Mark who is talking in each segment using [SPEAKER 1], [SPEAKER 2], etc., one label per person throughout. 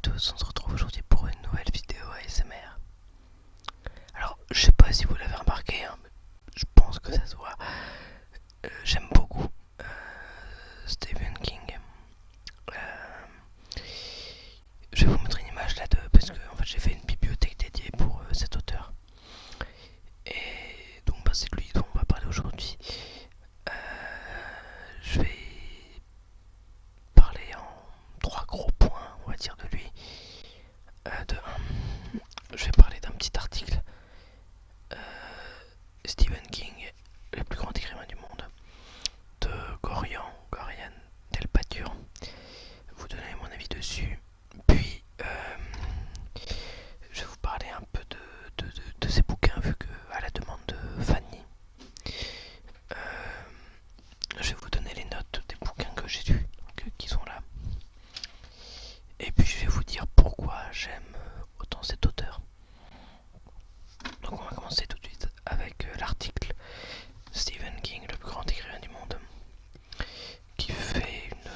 [SPEAKER 1] tous, on se retrouve aujourd'hui pour une nouvelle vidéo ASMR. Alors, je sais pas si vous l'avez remarqué, hein, mais je pense que ça se voit. J'aime beaucoup Stephen King. Euh, je vais vous montrer une image là parce que en fait j'ai fait une bibliothèque dédiée pour cet auteur. Et donc c'est de lui dont on va parler aujourd'hui. Je vais parler en trois gros points, on va dire, de lui. Je vais parler d'un petit article. Stephen King, le plus grand écrivain du monde, de Gorian Delpature. Vous donner mon avis dessus. Puis je vais vous parler un peu de ces bouquins, vu que à la demande de Fanny, je vais vous donner les notes des bouquins que j'ai lus, qui sont là. Et puis je vais vous dire pourquoi j'aime autant cet auteur. Donc on va commencer tout de suite avec l'article Stephen King, le plus grand écrivain du monde, qui fait une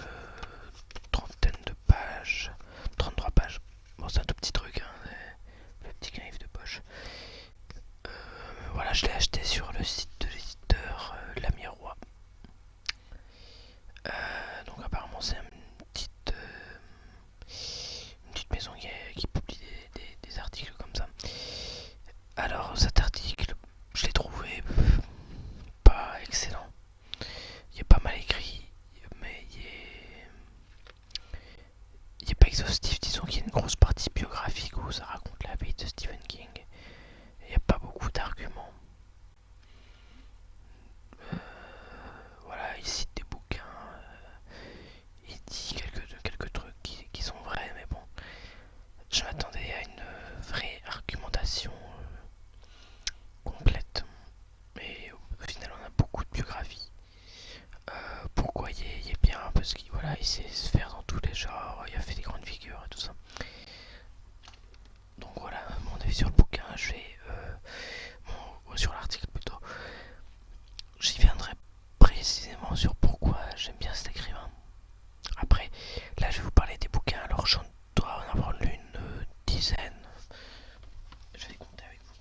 [SPEAKER 1] trentaine de pages, 33 pages. Bon, c'est un tout petit truc, hein, le petit livre de poche. Voilà, je l'ai acheté sur le site de l'éditeur Lamirois. Donc apparemment c'est une petite maison qui publie des articles comme ça. Alors cet article, je l'ai trouvé pas excellent. Il est pas mal écrit, mais il est pas exhaustif. Disons qu'il y a une grosse partie biographique où ça raconte la vie de Stephen King. Il n'y a pas beaucoup d'arguments. Voilà, il cite des bouquins, il dit quelques trucs qui sont vrais, mais bon, je m'attendais à une vraie argumentation complète. Mais au final, on a beaucoup de biographies. Pourquoi il est bien? Parce qu'il voilà, il sait se faire dans tous les genres, il a fait des grandes figures et tout ça. Donc voilà, mon avis sur le bouquin, sur l'article plutôt. J'y viendrai précisément sur pourquoi j'aime bien cet écrivain. Après, là je vais vous parler des bouquins, alors j'en dois en avoir lu une dizaine. Je vais les compter avec vous.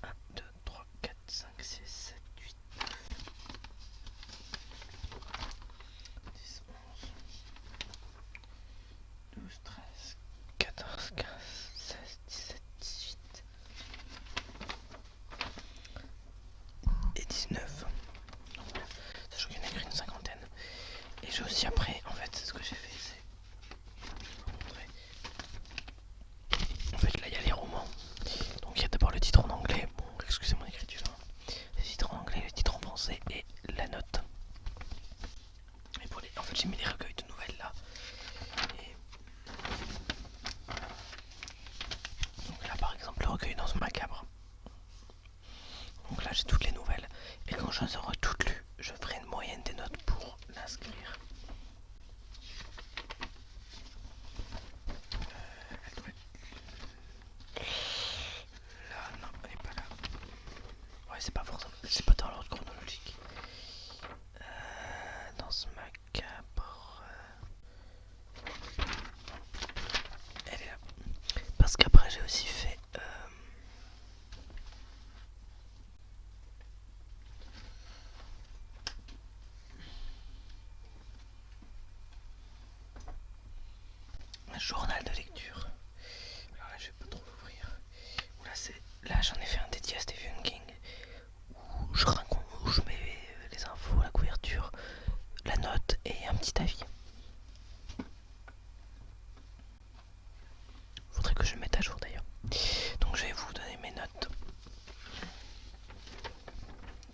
[SPEAKER 1] 1, 2, 3, 4, 5, 6, 7, 8, 10, 11, 12, 13, 14, 15, 16, 17, 18 et 19. Sachant qu'il y en a écrit une cinquantaine. Et j'ai aussi après, en fait, ce que j'ai fait, c'est... Je vais vous montrer. En fait, là, il y a les romans. Donc, il y a d'abord le titre en anglais. Bon, excusez mon écriture. Le titre en anglais, le titre en français et la note. Et pour en fait, j'ai mis les recueils de nouvelles là. Et... Donc là, par exemple, le recueil Danse Macabre. Donc là, j'ai toutes les nouvelles. Et quand je les aurai toutes lues, je ferai une moyenne des notes pour l'inscrire. Elle doit être là. Non, elle n'est pas là. Ouais, c'est pas forcément. C'est pas dans l'ordre chronologique. Danse Macabre. Elle est là. Parce qu'après, j'ai aussi fait. Un journal de lecture. Alors là, je vais pas trop l'ouvrir. Là, j'en ai fait un dédié à Stephen King où je raconte, où je mets les infos, la couverture, la note et un petit avis. Faudrait que je le mette à jour d'ailleurs. Donc je vais vous donner mes notes.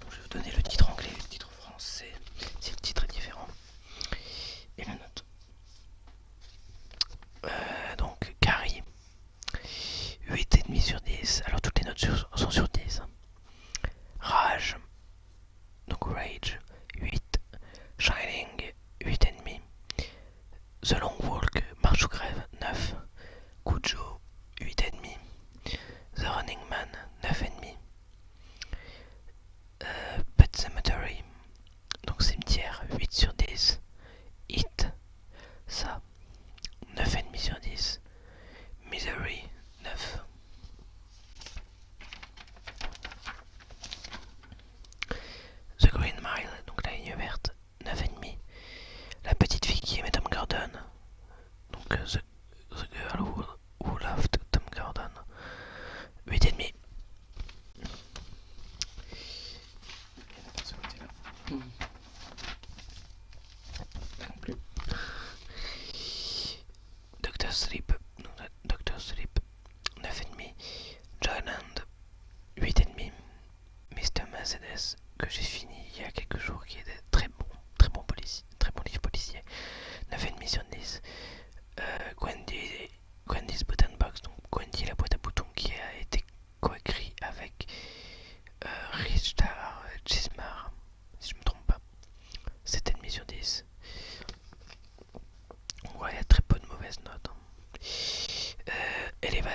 [SPEAKER 1] Donc, je vais vous donner le titre anglais et le titre français si le titre est différent. Et la note. Donc Carrie, 8,5 sur 10. Alors toutes les notes sont sur 10. Rage, donc Rage, 8. Shining, 8,5.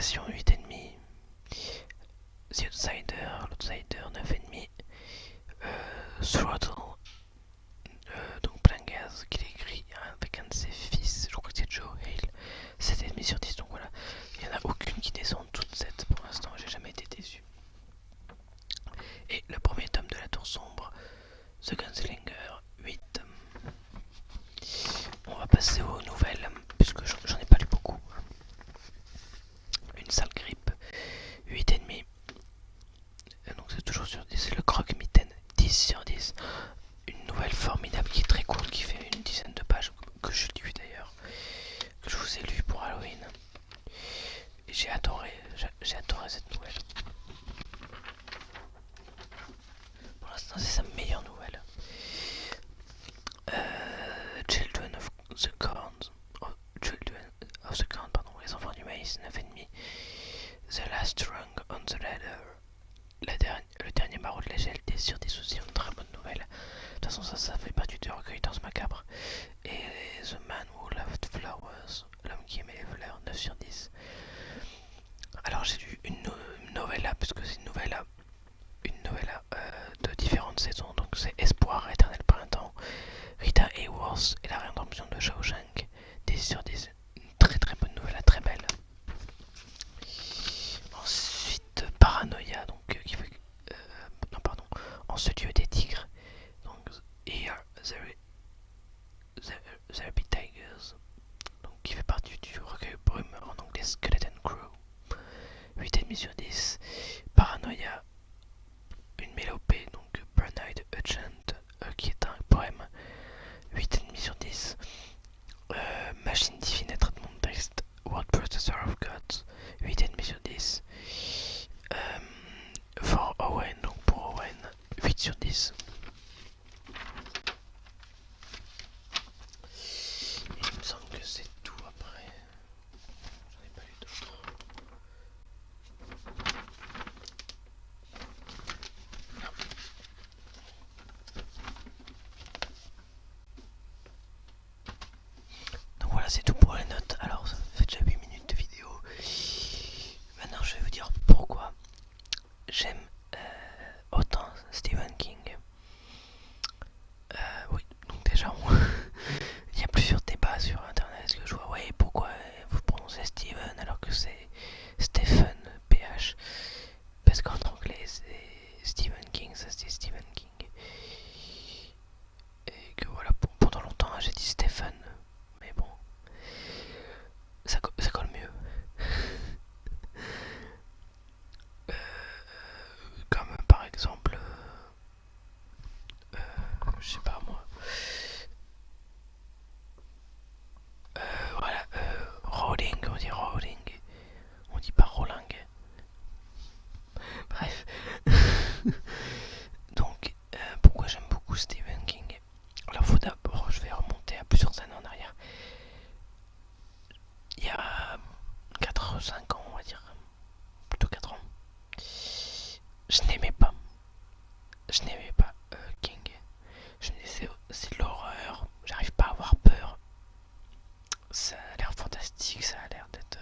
[SPEAKER 1] Invasion 8,5. The Outsider, l'Outsider 9,5. Throttle, donc plein gaz, qu'il écrit avec un de ses fils, je crois que c'est Joe Hale, 7,5 sur 10, donc voilà. Il n'y en a aucune qui descend toute cette pour l'instant, j'ai jamais été déçu. Et le premier tome de La Tour Sombre, The Gunslinger 8. On va passer aux nouvelles, puisque j'en ai pas lu beaucoup. Une sale grippe, 8,5. Donc c'est toujours sur 10, c'est le Croque-Mitaine, 10 sur 10. Une nouvelle formidable qui est très courte, qui fait une dizaine de pages, que je lu d'ailleurs, que je vous ai lu pour Halloween. Et j'ai adoré cette nouvelle. Pour l'instant c'est sa meilleure nouvelle. Children of the Corn, pardon, les enfants du maïs, 9,5. The Last Rung on the Ladder, le dernier barreau de l'échelle, 10 sur 10 aussi, une très bonne nouvelle. De toute façon ça fait partie du recueil dans ce macabre. Et The Man Who Loved Flowers, l'homme qui aimait les fleurs, 9 sur 10. Alors j'ai lu une novella, puisque c'est une novella de différentes saisons, donc c'est Espoir, Éternel Printemps, Rita Hayworth et la rédemption de Shawshank, 10 sur 10. Une très très bonne novella, très belle. Ensuite Paranoia, donc qui fait En ce lieu des tigres, donc Here There Be Tigers, donc qui fait partie du recueil Brume, en anglais Skeleton Crew, 8,5 sur 10. Paranoia, une mélopée, donc Bernard Hutchent, qui est un poème, 8,5 sur 10. Machine divine et traitement de texte, Word Processor of Gods, 8,5 sur 10. For Owen, donc pour Owen, 8 sur 10. Et il me semble que c'est tout après. J'en ai pas lu d'autres. Donc voilà, c'est tout pour les notes. Alors ça fait déjà 8 minutes de vidéo. Maintenant je vais vous dire pourquoi j'aime autant Stephen King. Oui, donc déjà il y a plusieurs débats sur internet que je vois. Ouais, pourquoi vous prononcez Stephen alors que c'est Stephen PH? Parce qu'en anglais c'est Stephen King, ça c'est Stephen King. Et que voilà, pendant longtemps j'ai dit Stephen, mais bon, ça colle mieux. Comme par exemple, je sais pas moi, voilà, Rowling, on dit Rowling, on dit pas Rowling. Bref. Donc, pourquoi j'aime beaucoup Stephen King? Alors, faut d'abord, je vais remonter à plusieurs années en arrière. Il y a 4-5 ans, on va dire, plutôt 4 ans, je n'aimais pas King. Je me disais, c'est de l'horreur, j'arrive pas à avoir peur. Ça a l'air fantastique, ça a l'air d'être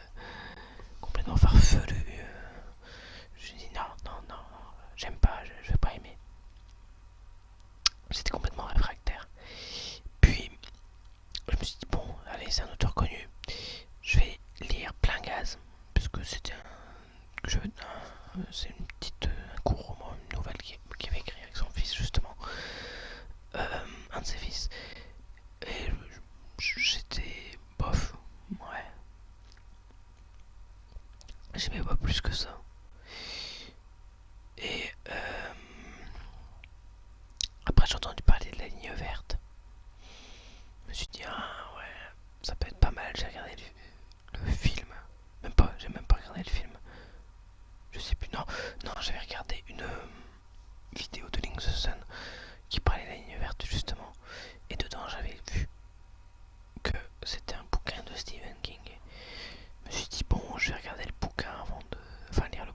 [SPEAKER 1] complètement farfelu. Je me dis non, j'aime pas, je vais pas aimer. J'étais complètement réfractaire. Puis, je me suis dit, bon, allez, c'est un auteur connu. Je vais lire Plein Gaz, puisque c'était c'est une petite, un court roman, une nouvelle qu'il avait écrit avec son fils, justement. Un de ses fils. Et j'étais bof, ouais. J'aimais pas plus que ça. Et après j'ai entendu parler de La Ligne Verte. Je me suis dit, ah ouais, ça peut être pas mal. J'ai regardé le film. J'ai même pas regardé le film. Je sais plus, non, j'avais regardé une vidéo de Link the Sun qui parlait de La Ligne Verte justement. Et dedans j'avais vu que c'était un bouquin de Stephen King. Je me suis dit, bon, je vais regarder le bouquin avant de. Enfin, lire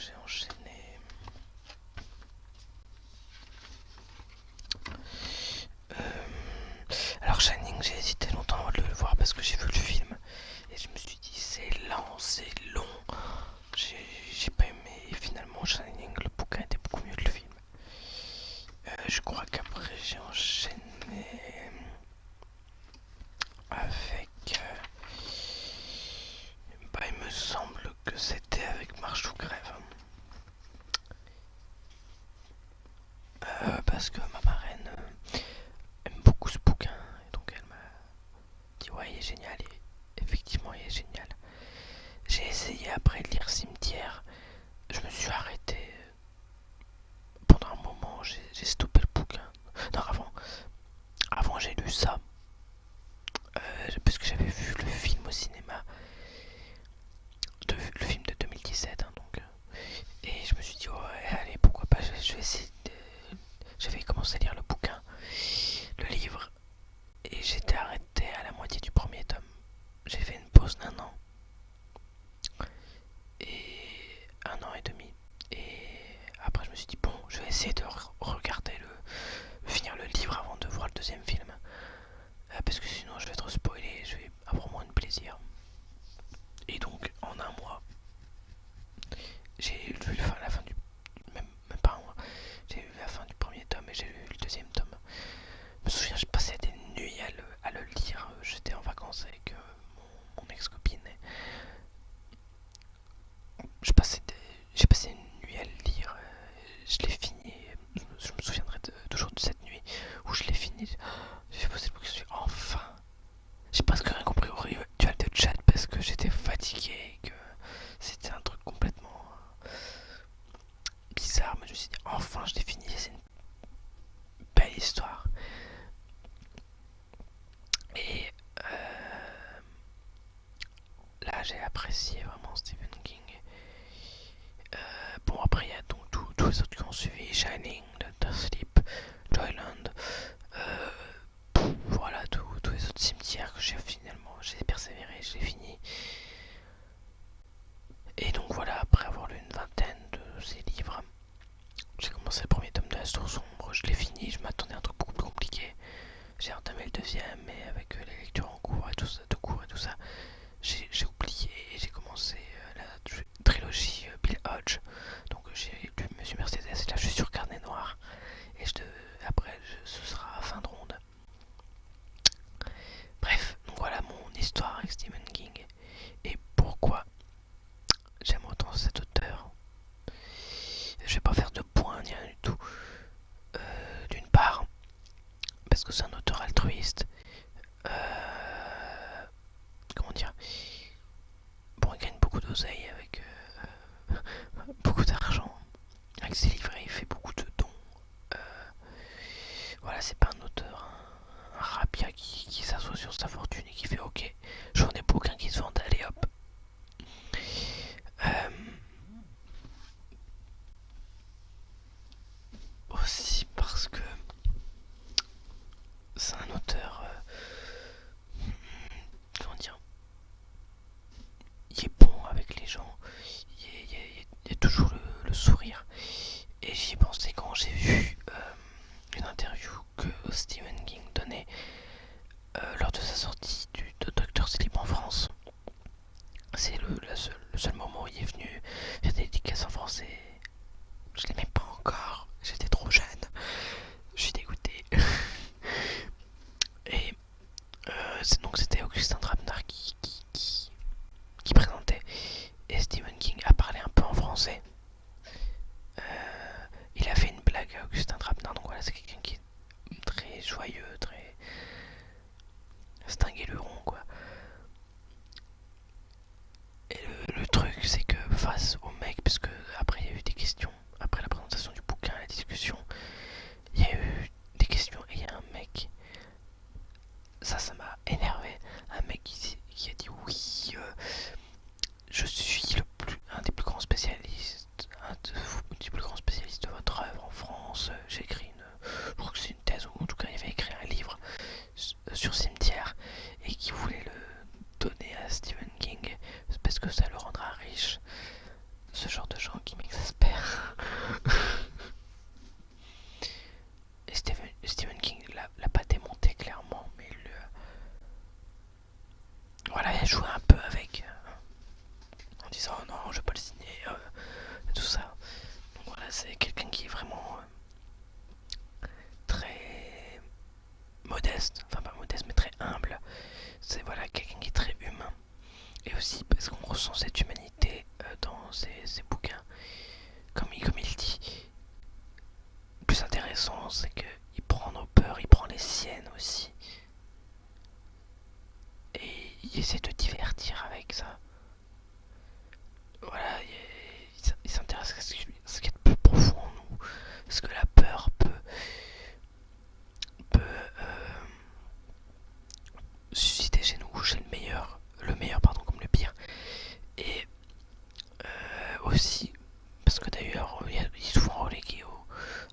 [SPEAKER 1] j'ai enchaîné. Alors Shining, j'ai hésité longtemps avant de le voir parce que j'ai vu le film et je me suis dit c'est lent, c'est long. J'ai pas aimé et finalement Shining, le bouquin était beaucoup mieux que le film. Je crois qu'après j'ai enchaîné avec... il me semble que c'était avec Marche ou Crève. Parce que ma marraine aime beaucoup ce bouquin et donc elle m'a dit ouais il est génial et effectivement il est génial. J'ai essayé après de lire Cimetière, je me suis arrêté pendant un moment, j'ai stoppé le bouquin. Non avant j'ai lu ça parce que j'avais vu le film au cinéma, le film de 2017 hein, donc, et je me suis dit ouais allez pourquoi pas je vais essayer de... J'avais commencé à lire le bouquin, le livre, et j'étais arrêté à la moitié du premier tome. J'ai fait une pause d'un an et un an et demi. Et après je me suis dit bon, je vais essayer de regarder finir le livre avant de voir le deuxième film. Parce que sinon je vais être spoilé, je vais avoir moins de plaisir. Et donc en un mois, j'ai lu la fin du... Même pas un mois. J'ai lu la fin du premier tome et j'ai lu le deuxième tome. Je me souviens, je passais des nuits à le lire. J'étais en vacances avec mon ex-copine. J'ai passé une nuit à le lire. Je l'ai fini. Je me souviendrai toujours de cette nuit où je l'ai fini. J'ai posé le bouquin, je suis enfin. J'ai presque rien compris au rituel de chat parce que j'étais fatigué et que c'était un truc complètement bizarre. Mais je me suis dit enfin je l'ai fini. C'est une belle histoire. Et là j'ai apprécié vraiment Stephen King. Bon après il y a donc tous les autres qui ont suivi, Shining, Doctor Sleep, Joyland, voilà tous les autres cimetières que j'ai persévéré, j'ai fini. Et donc voilà, après avoir lu une vingtaine de ces livres, j'ai commencé le premier tome de Astre Sombre, je l'ai fini, je m'attendais à un truc beaucoup plus compliqué. J'ai entamé le deuxième, mais avec les lectures en cours et tout ça, j'ai oublié et j'ai commencé la trilogie Bill Hodge. Donc j'ai lu Monsieur Mercedes et là je suis sur Carnet Noir. Et après ce sera fin de ronde. Bref, donc voilà mon histoire avec Stephen King. Et pourquoi j'aime autant cet auteur. Je vais pas faire de points ni rien du tout. D'une part, parce que c'est un auteur altruiste. Comment dire, bon, il gagne beaucoup d'oseille avec beaucoup d'argent. Avec ses livres, il fait beaucoup de dons. Euh, voilà, c'est pas un auteur, un rapia qui s'assoit sur sa fortune et qui fait ok, j'en ai bouquins qui se vendent, allez hop. Aussi parce que c'est un auteur, comment dire, il est bon avec les gens, il y a toujours le sourire. Et j'y ai pensé quand j'ai vu une interview que Stephen King donnait lors de sa sortie de Doctor Sleep en France. C'est le seul moment où il est venu faire des dédicaces en français. Je l'aimais pas encore, j'étais trop jeune. Je suis dégoûté. Et donc c'était Augustin Trapenard qui présentait. Et Stephen King a parlé un peu en français. Il a fait une blague à Augustin Trapenard. Donc voilà, c'est quelqu'un qui est très joyeux, très stinguer le rond quoi. Et le truc c'est que face au mec, parce que après il y a eu des questions, après la présentation du bouquin, la discussion, il y a eu des questions et il y a un mec, ça m'a énervé, un mec qui a dit oui, je suis un des plus grands spécialistes, des plus grands spécialistes de votre œuvre en France, j'ai écrit je crois que c'est une thèse, ou en tout cas il avait écrit un livre sur Cimetière et qui voulait le donner à Stephen King parce que ça le rendra riche. Ce genre de gens qui c'est qu'il prend nos peurs, il prend les siennes aussi. Et il essaie de divertir avec ça. Voilà, il s'intéresse à ce qui est de plus profond en nous. Parce que la peur peut susciter chez nous, chez le meilleur pardon, comme le pire. Et aussi, parce que d'ailleurs, il est souvent relégué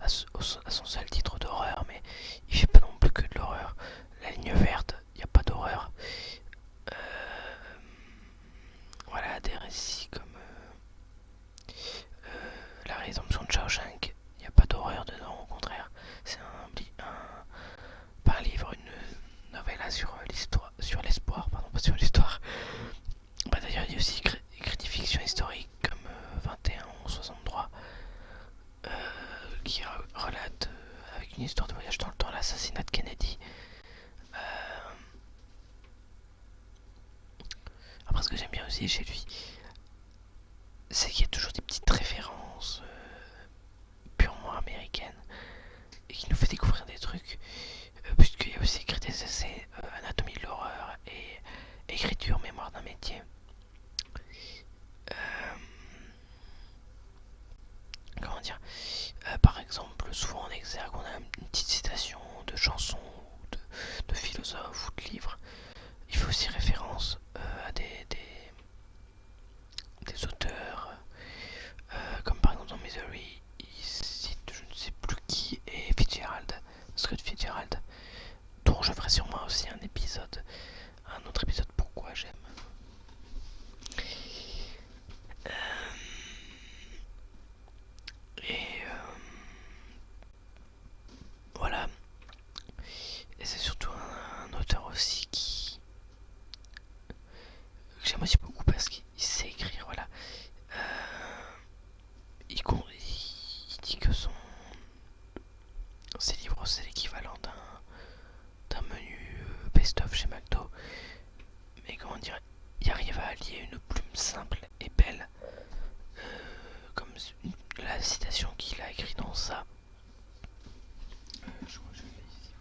[SPEAKER 1] à son seul titre d'horreur, mais il fait pas non plus que de l'horreur. La ligne verte, il n'y a pas d'horreur. Voilà, des récits comme La rédemption de Shawshank, il n'y a pas d'horreur dedans, au contraire. C'est pas un livre, une novella sur l'histoire, sur l'espoir, pardon, pas sur l'histoire. Bah, d'ailleurs, il y a aussi écrit des fictions historiques comme 21 ou 63 qui relate avec une histoire de voyage dans le temps l'assassinat de Kennedy. Après, ce que j'aime bien aussi chez lui, c'est qu'il y a toujours des petites références purement américaines et qui nous fait découvrir des trucs, puisqu'il y a aussi écrit des essais anatomie de l'horreur et écriture mémoire d'un métier. Comment dire, par exemple, souvent en exergue, on a une petite citation de chansons, de philosophes ou de livres. Il fait aussi référence à des auteurs, comme par exemple dans Misery, il cite je ne sais plus qui et Fitzgerald, Scott Fitzgerald, dont je ferai sûrement aussi un autre épisode pourquoi j'aime. Et voilà. Et c'est surtout un auteur aussi que j'aime aussi beaucoup parce qu'il sait écrire, voilà. Il dit que ses livres c'est l'équivalent d'un menu best-of chez McDo. Mais comment dire, il arrive à allier une plume simple et belle, comme la citation qu'il a écrite dans ça. Je crois que je l'ai ici,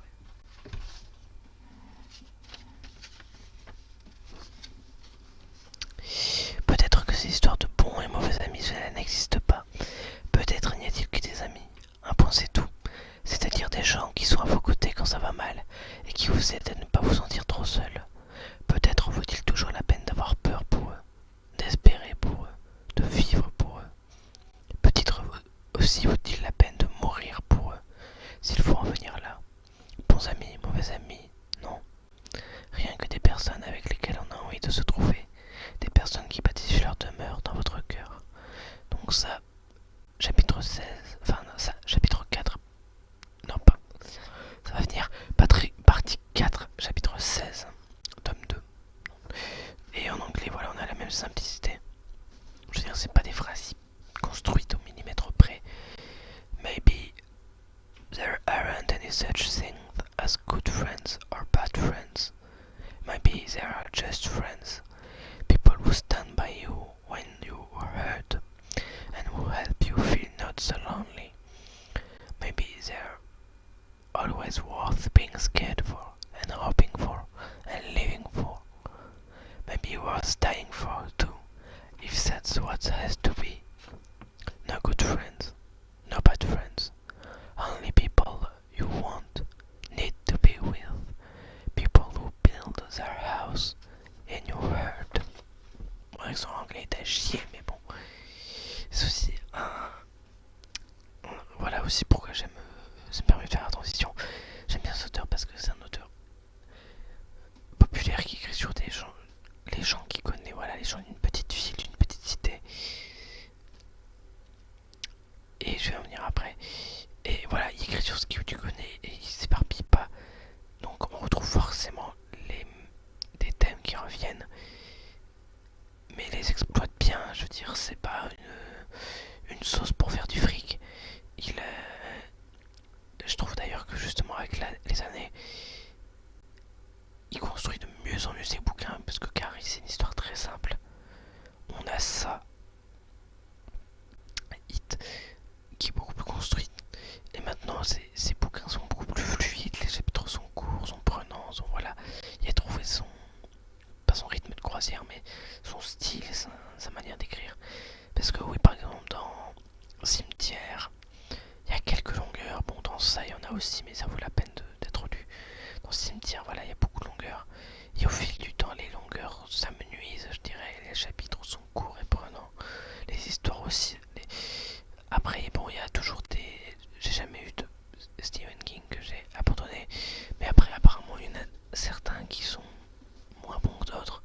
[SPEAKER 1] ouais. Peut-être que ces histoires de bons et mauvais amis, cela n'existe pas. Peut-être n'y a-t-il que des amis. Un point c'est tout. C'est-à-dire des gens qui sont à vos côtés quand ça va mal et qui vous aident à ne pas vous sentir trop seul. Peut-être vaut-il toujours la peine d'avoir peur pour eux, d'espérer pour eux, de vivre pour eux. Peut-être aussi vaut-il la peine de mourir pour eux, s'il faut en venir là. Bons amis, mauvais amis, non. Rien que des personnes avec lesquelles on a envie de se trouver, des personnes qui bâtissent leur demeure dans votre cœur. Donc ça, chapitre 16, enfin ça, chapitre 4, non pas, ça va venir, partie 4, chapitre 16, tome 2. Et en anglais, voilà, on a la même simplicité. Je veux dire, c'est pas des phrases construites au millimètre près. Maybe there aren't any such things as good friends or bad friends. Maybe there are just friends. People who stand by you when you are hurt and who help you feel not so lonely. Maybe they're always worth being scared for and hoping for and living for. Maybe worth dying for too, if that's what has to be. No good friends, no bad friends, only people you want, need to be with, people who build their house in your heart. Bon, son anglais est à chier, mais bon, c'est aussi voilà aussi pourquoi j'aime, ça me permet de faire la transition. J'aime bien cet auteur parce que c'est un auteur populaire qui écrit sur des gens, les gens qui connaissent, voilà, les gens d'une petite ville, d'une petite cité. Et je vais en venir après. Et voilà, il écrit sur ce que tu connais et il s'éparpille pas. Donc on retrouve forcément des thèmes qui reviennent. Mais il les exploite bien, je veux dire, c'est pas une sauce pour faire du fric. Je trouve d'ailleurs que justement avec les années, il construit de mieux en mieux ses bouquins, parce que Carrie c'est une histoire très simple. On a ça, Hit, qui est beaucoup plus construite. Et maintenant ces bouquins cimetière. Il y a quelques longueurs. Bon, dans ça, il y en a aussi, mais ça vaut la peine d'être lu. Dans le cimetière, voilà, il y a beaucoup de longueurs. Et au fil du temps, les longueurs, ça me nuise, je dirais. Les chapitres sont courts et prenants. Les histoires aussi. Après, bon, il y a toujours des... J'ai jamais eu de Stephen King que j'ai abandonné. Mais après, apparemment, il y en a certains qui sont moins bons que d'autres.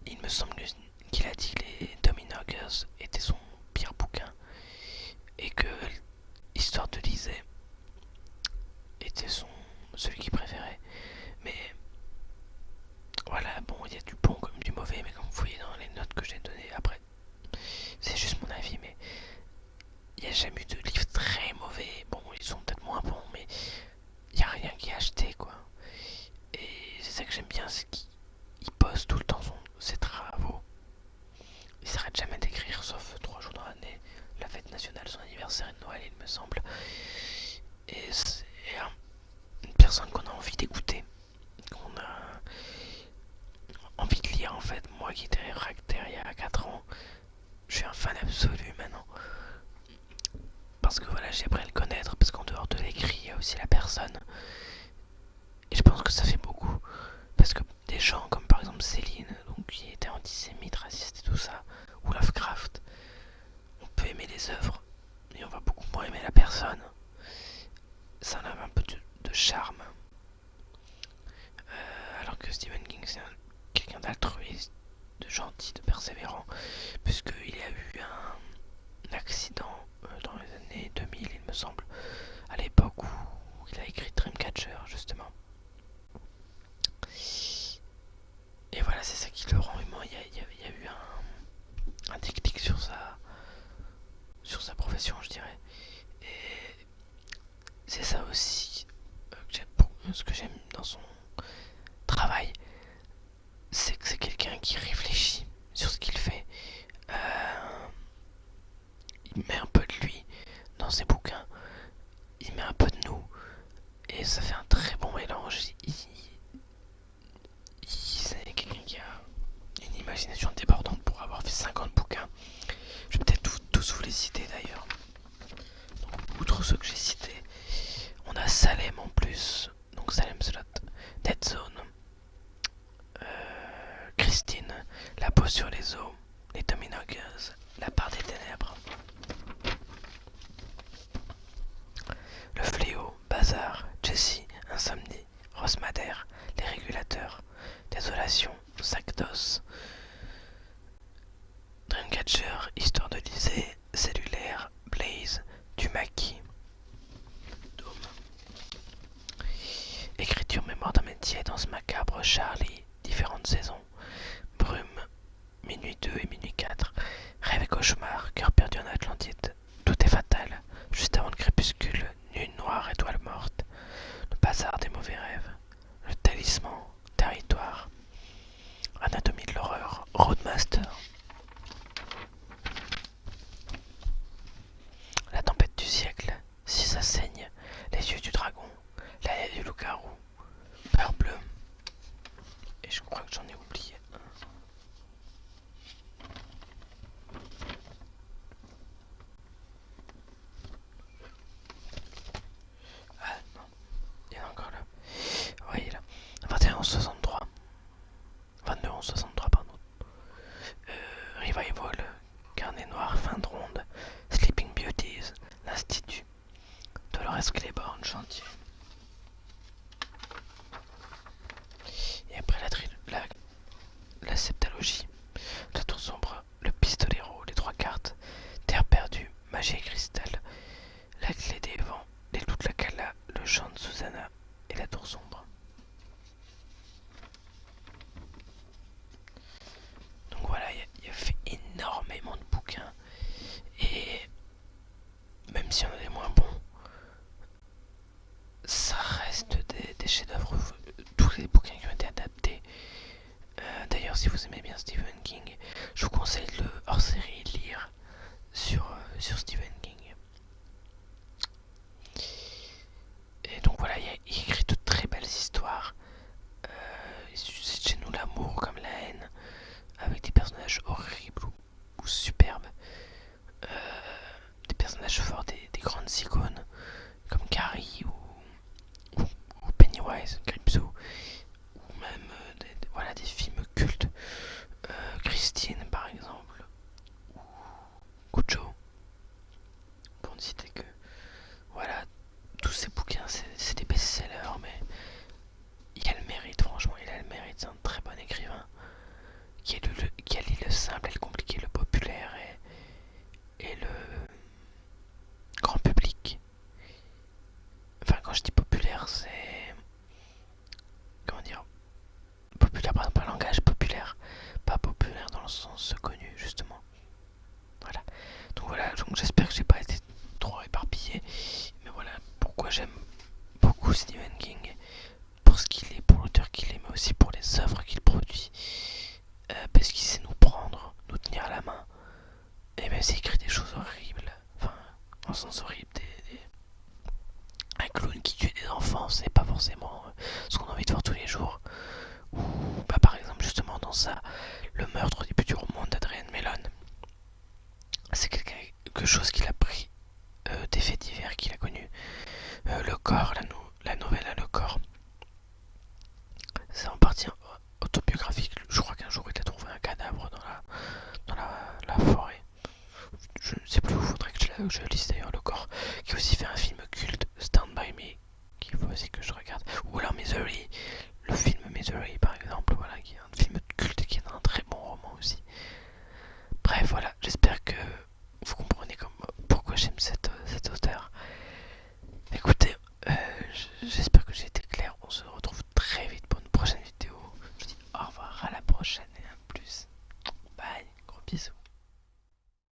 [SPEAKER 1] Il me semble qu'il a dit que les Dominaguers étaient son pire bouquin. Et que Histoire de Lisée était celui qu'il préférait. Mais voilà, bon, il y a du bon comme du mauvais, mais comme vous voyez dans les notes que j'ai données, après, c'est juste mon avis, mais il n'y a jamais eu de livre très mauvais. Bon, ils sont peut-être moins bons, mais il n'y a rien qui est acheté, quoi. Et c'est ça que j'aime bien, c'est qu'il pose tout le temps ses travaux. Il s'arrête jamais d'écrire, sauf 3 jours dans l'année, la fête nationale, son anniversaire et Noël, il me semble. Et c'est une personne qu'on a envie d'écouter, qu'on a envie de lire en fait. Moi qui étais réfractaire il y a 4 ans, je suis un fan absolu maintenant. Parce que voilà, j'ai appris à le connaître, parce qu'en dehors de l'écrit, il y a aussi la personne. Et je pense que ça fait beaucoup. Parce que des gens comme par exemple Céline, donc, qui était antisémite, raciste et tout ça, ou Lovecraft, on peut aimer les œuvres, mais on va beaucoup moins aimer la personne. Ça en a un peu de charme. Alors que Stephen King, c'est quelqu'un d'altruiste, de gentil, de persévérant, puisqu'il y a eu un accident dans les années 2000, il me semble, à l'époque où il a écrit Dreamcatcher, justement. Et voilà, c'est ça qui le rend humain. Il y a eu un déclic sur sa profession, je dirais. Et c'est ça aussi ce que j'aime dans son travail, c'est que c'est quelqu'un qui réfléchit sur ce qu'il fait. Il met un peu de lui dans ses bouquins, il met un peu de nous, et ça fait un très bon mélange. C'est quelqu'un qui a une imagination débordante pour avoir fait 50 bouquins. Je vais peut-être tous vous les citer d'ailleurs. Donc, outre ceux que j'ai cités, on a Salem en plus, donc Salem Slot, Dead Zone, Christine, La peau sur les os, Les Dominagueuses, La part des ténèbres, Le fléau, Bazar, Jessie, Insomnie, Rose Madère, Les régulateurs, Désolation, Sac d'os, Dreamcatcher, Histoire de Lisée, Cellulaire, Blaze, Du maquis, Dôme, Écriture, mémoire d'un métier, Danse macabre, Charlie, Différentes saisons, Brume, Minuit 2 et Minuit 4, Rêve et cauchemar, Cœur perdu en Atlantide, Tout est fatal, Juste avant le crépuscule, Nuit noire, Étoile morte, Le bazar des mauvais rêves, Le talisman, Territoire, Anatomie de l'horreur, Roadmaster, La tempête du siècle, Si ça saigne, Les yeux du dragon, La haie du loup-garou, Peur bleue, et je crois que j'en ai oublié un. Ah non, il y en a encore là. Oui, là. 21-63. 22-63, pardon. Revival, Carnet noir, Fin de ronde, Sleeping Beauties, L'Institut, Dolores Claiborne, Chantier. Et après la septalogie, La tour sombre, Le pistolero, Les trois cartes, Terre perdue, Magie et cristal, La clé des vents, Les loups de la Cala, Le chant de Susanna et La tour sombre. Donc voilà, il a fait énormément de bouquins. Et même si on a des moins bons, ça reste des chefs-d'œuvre. Tous les bouquins qui ont été adaptés. D'ailleurs, si vous aimez bien Stephen King, je vous conseille le hors-série lire sur Stephen King. Et donc voilà, il écrit de très belles histoires. C'est chez nous l'amour comme la haine, avec des personnages horribles ou superbes. personnage fort des grandes icônes comme Carrie ou Pennywise, Calypso, ou même voilà, des films cultes, Christine par exemple, ou Cujo, pour ne citer que. Voilà, tous ces bouquins, c'est des best-sellers, mais il a le mérite, franchement, il a le mérite, c'est un très bon écrivain qui allie le simple et le compliqué, le populaire et le grand public. Enfin, quand je dis populaire, c'est. Comment dire? Populaire, par exemple, un langage populaire, pas populaire dans le sens connu, justement. Voilà, donc j'espère que j'ai pas été trop éparpillé, mais voilà pourquoi j'aime beaucoup Stephen King, pour ce qu'il est, pour l'auteur qu'il est, mais aussi pour les œuvres qu'il produit, parce qu'il sait nous prendre, nous tenir à la main, et même s'il écrit des choses horribles, enfin, en sens horrible, un clown qui tue des enfants, c'est pas forcément ce qu'on a envie de voir tous les jours, ou bah, par exemple justement dans ça, le meurtre au début du roman d'Adrian Mellon, c'est quelque chose qu'il a pris des faits divers qu'il a connus. Le corps, la nouvelle à Le corps, c'est en partie autobiographique. Je crois qu'un jour il a trouvé un cadavre dans la forêt. Je ne sais plus où, faudrait que je lise d'ailleurs Le corps, qui a aussi fait un film culte, Stand By Me, qu'il faut aussi que je